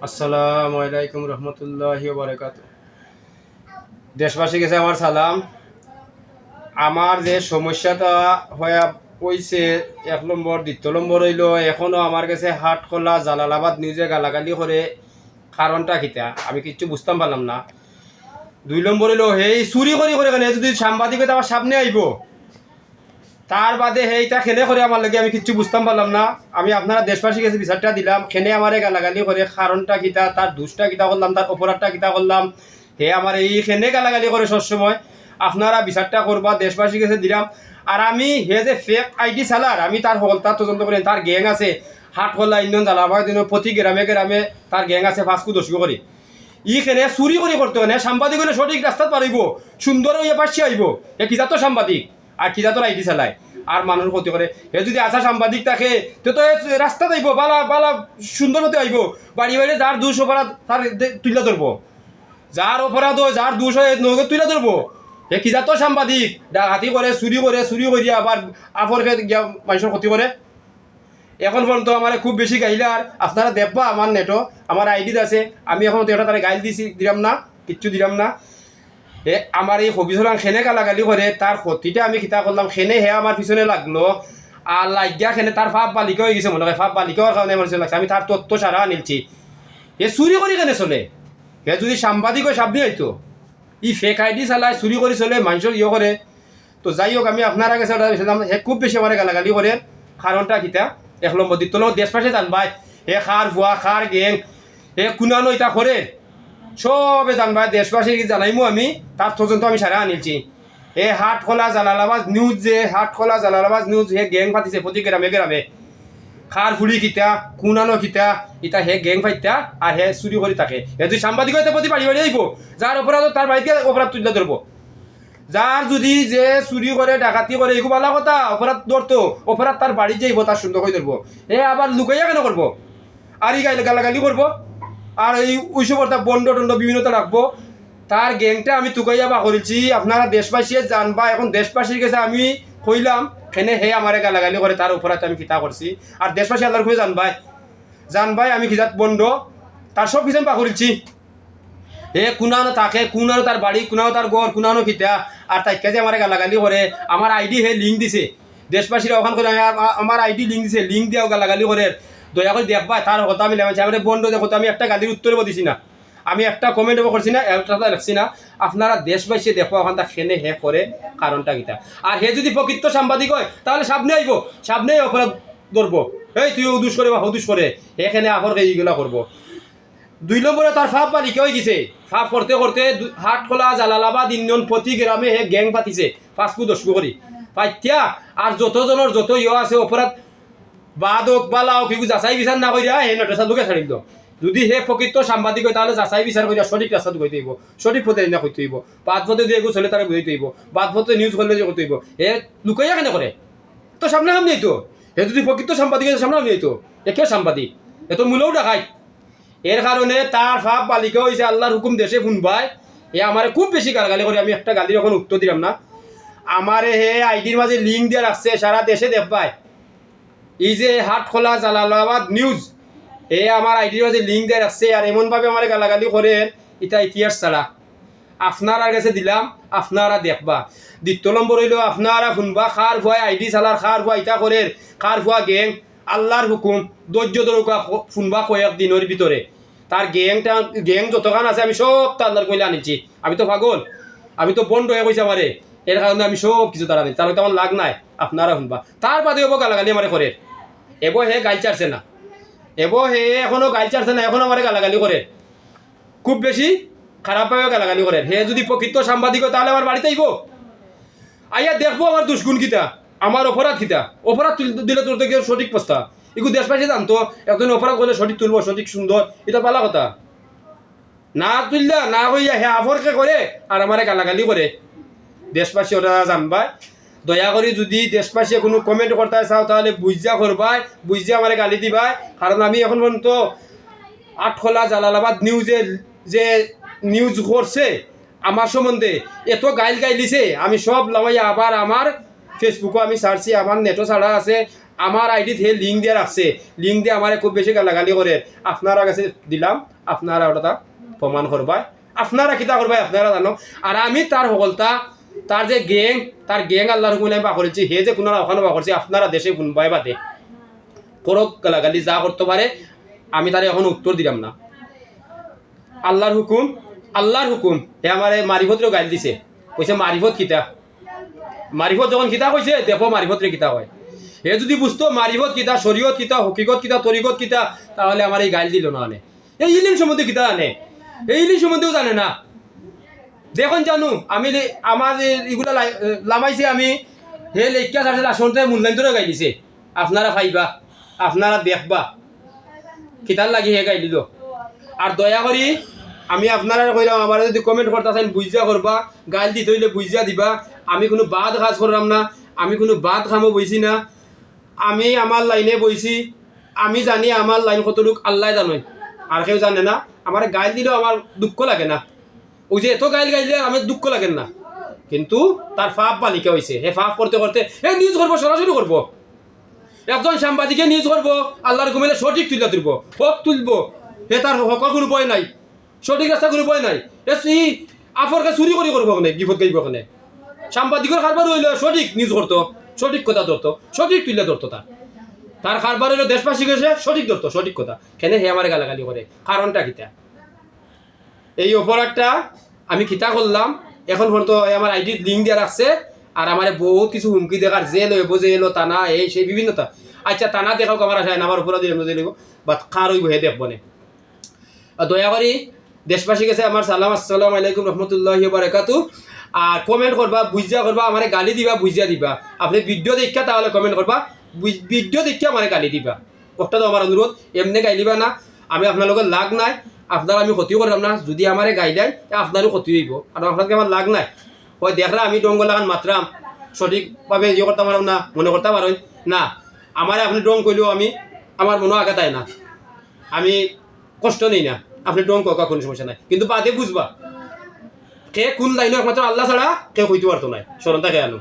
আসসালামু আলাইকুম রহমতুল্লাহি ওয়া বারাকাতুহু। দেশবাসী কাছে আমার সালাম। আমার যে সমস্যাটা হয়ে হইছে, 1 নম্বর, 2 নম্বর হইল এখনো আমার কাছে হাটখোলা জালালাবাদ নিউজে গালাগালি করে। কারণটা কিতা আমি কিচ্ছু বুঝতাম পারলাম না। 2 নম্বর হইল হেই চুরি করি করে কেন যদি সাংবাদিকতা আমার সামনে আইব, তার বাদে হেইটা খেলে করে আমার লাগে আমি কিচ্ছু বুঝতাম পারলাম না। আমি আপনারা দেশবাসীর কাছে বিচারটা দিলাম, খেনে আমারে গালাগালি করে কারণটা কিতা, তার দুষ্টা কিতা করলাম, তার অপরাধটা কিতা করলাম, হে আমার এই খেনে গালাগালি করে সবসময়। আপনারা বিচারটা করবা, দেশবাসীর কাছে দিলাম। আর আমি হে যে ফেক আইডি চালার, আমি তার হলতা তদন্ত করি। তার গ্যাং আছে হাটখোলা ইন্ডিয়ান জ্বালাবাদ দিন প্রতি গ্রামে গ্রামে তার গ্যাং আছে ফাঁসকু দস্যু করি। ইখানে চুরি করে করতে হয় না, সাংবাদিক হলে সঠিক রাস্তাত পারিব, সুন্দর হইয়া পারছি আইব। এ কি জাতো সাংবাদিক আর কি জাতর আইডি চালায় আর মানুষ ক্ষতি করে। হে যদি আসা সাংবাদিক থাকে তো তো রাস্তা আইব, বালা বালা সুন্দর হতে আইব। বাড়ি বাড়ি যার দুষ অপরাধ তার তুলে ধরবো, যার অপরাধ হয় যার দুষ হয় নগদ তুলে ধরবো। হে কি জাতো সাংবাদিক ডাকাতি করে, চুরি করিয়া আবার আফরকে গিয়া মানুষের ক্ষতি করে। এখন পর্যন্ত আমার খুব বেশি গাইলে আর আপনারা দেখবা আমার নেটও আমার আইডিত আছে। আমি এখন তো এটা তারা গাইল দিলাম না, কিচ্ছু দিলাম না। হে আমার এই হবিসরাং খেনে গালাগালি করে, তার ক্ষতিটা আমি খিতা করলাম। খেনে হে আমার পিছনে লাগলো আর লাগিয়া খেনে তার ফাপ বালিকা হয়ে গেছে, মনে হয় ফাপ বালিকা হওয়ার কারণে আমার লাগছে। আমি তার তথ্য সারা নিলছি। এ চুরি করি কেন চলে? হে যদি সাংবাদিক হয় সামনে হইতো, ই ফেক আইডি চালায়, চুরি করে চলে, মানুষের ইয়ে করে। তো যাই হোক, আমি আপনার কাছে হে খুব বেশি আমার গালাগালি করে। কারণটা কিতা 1 নম্বর, 2 নম্বর দেশপাশে জানবাই হে খার ভুয়া খার গ্যাং হে কুনানো ইটা করে সবে জানবাই। দেশবাসী জানাইমু আমি, তার তদন্ত আমি সারা আনিছি। হে হাটখোলা জালালাবাদ নিউজ, যে হাটখোলা জালালাবাদ নিউজ হে গ্যাং ফাটিছে প্রতি গ্রামে গ্রামে। খার ফুড়ি কিতা কুনানো কিতা ইটা হে গ্যাং ফাইতা আর হে চুরি করে থাকে। হে যদি সাংবাদিক হইতে প্রতি বাড়ি বাড়ি আইব, যার অপরাধ তার বাড়িতে অপরাধ তুলে ধরবো। যার যদি যে চুরি করে ডাকাতি করে এগুলো ভালো কথা, অপরাধ ধরতো, অপরাধ তার বাড়ি যাইব, তার সুন্দর করে ধরবো। এ আবার লুকাইয়া কেন করবো আর ই গালাগালি করবো আর এই উইসবর্তা বন্ড টন্ড বিভিন্নতা রাখবো। তার গ্যাংটা আমি তুকাইয়া বা করেছি। আপনারা দেশবাসী জানবা। এখন দেশবাসীর কাছে আমি কইলাম খেনে হে আমারে গালাগালি করে, তার অপরাধ আমি কিতা করছি। আর দেশবাসী আল্লাহর খুঁজে জানবাই আমি খিজাত বন্ড, তার সব কিছু আমি পাকড়িছি। হে কুনানো থাকে, কুনানো তার বাড়ি, কুনানো তার ঘর, কুনানো খিতা আর তাইকা যে আমার গালাগালি করে। আমার আইডি হে লিঙ্ক দিছে, দেশবাসীরা ওখান করে আমার আইডি লিঙ্ক দিছে, লিঙ্ক দিয়েও গালাগালি করে। দয়া করে দেখবা তার কথা আমি লেমাছি। আমার বন্ধ দেখো, আমি একটা গালির উত্তরও দিছি না, আমি একটা কমেন্টও করছি না, একটা লিখছি না। আপনারা দেশবাসী দেখো ওখান তা খেনে হে করে কারণটা কিতা। আর হে যদি প্রকৃত সাংবাদিক হয় তাহলে সামনে আইব, সামনে অপরাধ ধরবো। এই তুই উদুস করে বা হদুস করে এখানে আফরকে এইগুলা করবো। 2 নম্বরে তার ফাপ বালিকা হয়ে গেছে। ফাপ করতে করতে হাটখোলা জালালাবাদ ইউনিয়ন প্রতি গ্রামে হে গ্যাং পাতিছে ফাঁসকু দস্যু করি পাইত্যা। আর যতজনের যত ইয়ে আছে অপরাধ বাদ হোক বালা হোক এগুলো যাচাই বিচার না করিয়া হে নটা লোকে ছাড়ি দিল। যদি হে প্রকৃত সাংবাদিক হয় তাহলে যাচাই বিচার করিয়া সঠিক রাস্তা গইতে হইব, সঠিক পথে না করতে হইব। বাদ পথে দিয়ে এগুলো চলে তারা বুঝতে হইব, বাদ পথে নিউজ করলে যে করতে হইব। হে লুকাইয়া কেন করে? তো সামনে সামনে হইতো। হে যদি প্রকৃত সাংবাদিক সামনে সামনে হইতো। এ কেউ সাংবাদিক, এ তো মূলেও দেখায়। এর কারণে তার ফাপ বালিকা হয়েছে আল্লাহর হুকুম দেশে শুনবাই। এ আমার খুব বেশি গালাগালি করে। আমি একটা গালির এখন উত্তর দিলাম না। আমারে হে আইডির মাঝে লিঙ্ক দিয়ে রাখছে, সারা দেশে দেখবাই। এই যে হাটখোলা জালালাবাদ নিউজ এ আমার আইডির মাঝে লিঙ্ক দিয়ে রাখছে। আর এমনভাবে আমার গালাগালি করে, এটা ইতিহাস ছাড়া। আপনারা কাছে দিলাম, আপনারা দেখবা। 2 নম্বর হইল আপনারা শুনবা খার ভুয়া আইডি চালার, খার ভুয়া ইটা করে, খার ভুয়া গ্যাং। আল্লাহর হুকুম ধৈর্য ধরুকা শুনবা কয়েক দিনের ভিতরে। তার গ্যাং যতখান আছে আমি সব তো আল্লাহর কইলে আনিছি। আমি তো পাগল, আমি তো বন্ধ হয়ে কইছে আমারে। এর কারণে আমি সব কিছু তারা দিই, তাহলে তো আমার লাগ নাই। আপনারা শুনবা। তার বাদে হবো গালাগালি আমারে করে। এব হে গাইল চারছে না, এব হে এখনো গাইল চারছে না, এখনো আমারে গালাগালি করে। খুব বেশি খারাপভাবে গালাগালি করে। হে যদি প্রকৃত সাংবাদিক হয় তাহলে আমার বাড়িতে আইব, আইয়া দেখবো আমার দুষ্গুণ কিতা, আমার অপরাধ কিতা। অপরাধ দিলে তোর থেকে সঠিক প্রস্তাব এগুলো দেশবাসী জানতো। একজন অপরাধ করলে সঠিক তুলবো, সঠিক সুন্দর, এটা পালা কথা না। তুললা না হইয়া হে আফরকে করে আর আমারে গালাগালি করে। দেশবাসী ওরা জানবা। দয়া করে যদি দেশবাসী কোনো কমেন্ট করতে চাও তাহলে বুঝা করবাই, বুঝা আমারে গালি দিবাই। কারণ আমি এখন পর্যন্ত হাটখোলা জালালাবাদ নিউজে যে নিউজ করছে আমার সম্বন্ধে এত গাইল গাইলিছে, আমি সব লামাইয়া আবার আমার ফেসবুকও আমি ছাড়ছি, আমার নেটও ছাড়া আছে। আমার আইডিতে হে লিঙ্ক দিয়ে রাখছে, লিঙ্ক দিয়ে আমার খুব বেশি গালাগালি করে, আপনারা কাছে দিলাম, আপনারা ওটা প্রমাণ করবাই, আপনারা কিতা করবাই আপনারা জানো। আর আমি তার সকলতা তার যে গ্যাং, তার গ্যাং আল্লাহর হুকুমে আমি করেছি, হে যে কোনো ওখানে করছি, আপনারা দেশে গুনবাই বাদে করক গালাগালি যা করতে পারে, আমি তার এখন উত্তর দিলাম না। আল্লাহর হুকুম, আল্লাহর হুকুম। হে আমার মারিফতরেও গাইল দিছে, কইছে মারিফত কিতা, মারিফত যখন কিতা কইছে দেখো মারিফতরে কিতা হয়। হে যদি বুঝতো মারিফত কিতা, শরীয়ত কিতা, হকিকত কিতা, তরিকত কিতা, তাহলে আমার এই গাইল দিল না। আনে এই ইলিম সম্বন্ধে কিতা আনে, এই ইলিম সম্বন্ধেও জানে না। দেখুন জানু আমি আমার এগুলা লামাইছে, আমি হে লেখা চার্জে আসনতে মূল্যায়ন গাই দিছে, আপনারা পাইবা, আপনারা দেখবা কিতার লাগি হে গাই দিল। আর দয়া করি আমি আপনারা কইলাম, আমার যদি কমেন্ট করতেছেন বুঝিয়া করবা, গাইল দিতে হইলে বুঝিয়া দিবা। আমি কোনো বাদ কাজ করলাম না, আমি কোনো বাদ কামও বইছি না, আমি আমার লাইনে বইছি। আমি জানি আমার লাইন কতটুক আল্লাহ জানোই, আর কেউ জানে না। আমার গাইল দিলেও আমার দুঃখ লাগে না, ওই যে এত গাইল গাইলে আমার দুঃখ লাগে না, কিন্তু তার ফাপ বালিকা হয়েছে, হে ফাপ করতে করতে হে নিউজ করবো, সরাসরি করবো। একজন সাংবাদিকে নিউজ করবো, আল্লাহর ঘুমিলে সঠিক তুলে তুলবো, হক তুলবো, হে তার হকর কোনো বয় নাই, সঠিক রাস্তা কোনো বয় নাই। ই আফরকে চুরি করে করবো ওখানে, বিপদ গাইব ওখানে। সাংবাদিকের কারবার হইলে সঠিক নিউজ করতো, সঠিক কথা ধরতো, সঠিক তুলে ধরতো। তার কারবার হইলো দেশবাসী গেছে সঠিক ধরতো, সঠিক কথা। কেন হে আমার গালাগালি করে, কারণটা কিতা? এই অপরাধটা আমি কিতা করলাম, এখন পর্যন্ত আমার আইডি লিঙ্ক দিয়ে রাখছে, আর আমার বহুত কিছু হুমকি দেখার, জেল হইব, যে এলো টানা, এই সেই বিভিন্নতা। আচ্ছা টানা দেখাও আমার আশায়, আমার অপরাধী লিখব বা কার হইব হে দেখবো না। দয়া করি দেশবাসী গেছে আমার সালাম, আসসালামু আলাইকুম রহমতুল্লাহি ওয়া বারাকাতু। আর কমেন্ট করবা, বুঝিয়া করবা, আমার গালি দিবা, বুঝিয়া দিবা। আপনি ভিডিও দেখা তাহলে কমেন্ট করবা, ভিডিও দেখে আমার গালি দিবা। একটা তো আমার অনুরোধ, এমনি গাইলিবা না। আমি আপনার লাগ নাই, আপনার আমি ক্ষতিও করলাম না। যদি আমার গাই দেয় আপনারও ক্ষতি হইব, আর আপনাকে আমার লাগ নাই। হয় দেখলা আমি ডঙ্গ লাগান মাত্রাম, সঠিকভাবে ইয়ে করতে পারলাম না, মনে করতে পারেন না। আমার আপনি ডং করলেও আমি আমার মনে আঘাতায় না, আমি কষ্ট নেই না। আপনি ডং কা কোনো সমস্যা নাই, কিন্তু বাদে বুঝবা কে কোন লাইনে একমাত্র আল্লাহ ছাড়া কেউ হইতে পারতো নাই, স্মরণ থাকে আনো।